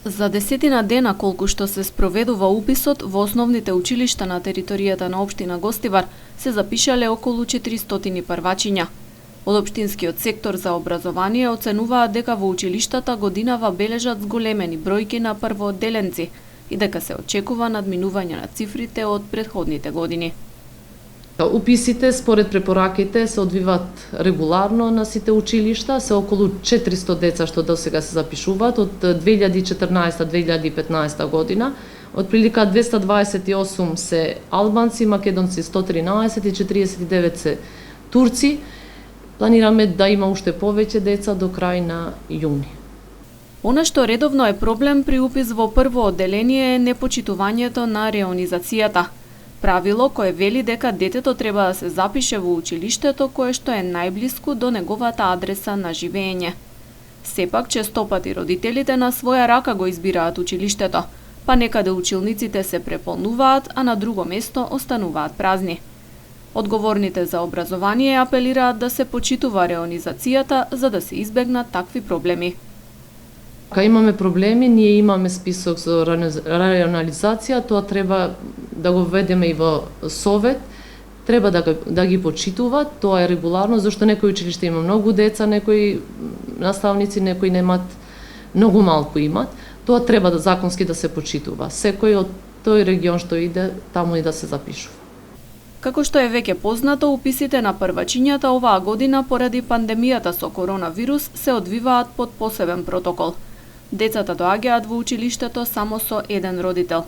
За 10 дена колку што се спроведува уписот во основните училишта на територијата на општина Гостивар, се запишале околу 400 првачиња. Од општинскиот сектор за образование оценуваат дека во училиштата годинава бележат зголемени бројки на првоодделенци и дека се очекува надминување на цифрите од претходните години. Уписите според препораките се одвиваат регуларно на сите училишта, се околу 400 деца што досега се запишуваат од 2014-2015 година. Од прилика 228 се албанци, македонци 113 и 49 се турци. Планираме да има уште повеќе деца до крај на јуни. Она што редовно е проблем при упис во прво одделение е непочитувањето на реонизацијата. Правило кое вели дека детето треба да се запише во училиштето кое што е најблиску до неговата адреса на живење. Сепак честопати родителите на своја рака го избираат училиштето, па некаде училниците се преполнуваат, а на друго место остануваат празни. Одговорните за образование апелираат да се почитува реонизацијата за да се избегнат такви проблеми. Кога имаме проблеми, ние имаме список за реонализација, тоа треба да го введеме и во совет, треба да ги почитуваат, тоа е регуларно, зашто некои училишта има многу деца, некои наставници, некои немат, многу малку имат. Тоа треба да законски да се почитува. Секој од тој регион што иде, таму и да се запишува. Како што е веќе познато, уписите на првачињата оваа година поради пандемијата со коронавирус се одвиваат под посебен протокол. Децата доаѓаат во училиштето само со еден родител.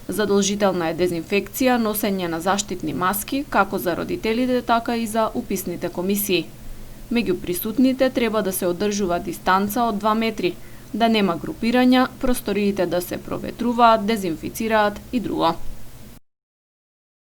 Задолжителна е дезинфекција, носење на заштитни маски, како за родителите, така и за уписните комисии. Меѓу присутните треба да се одржува дистанца од 2 метри, да нема групирања, просториите да се проветруваат, дезинфицираат и друго.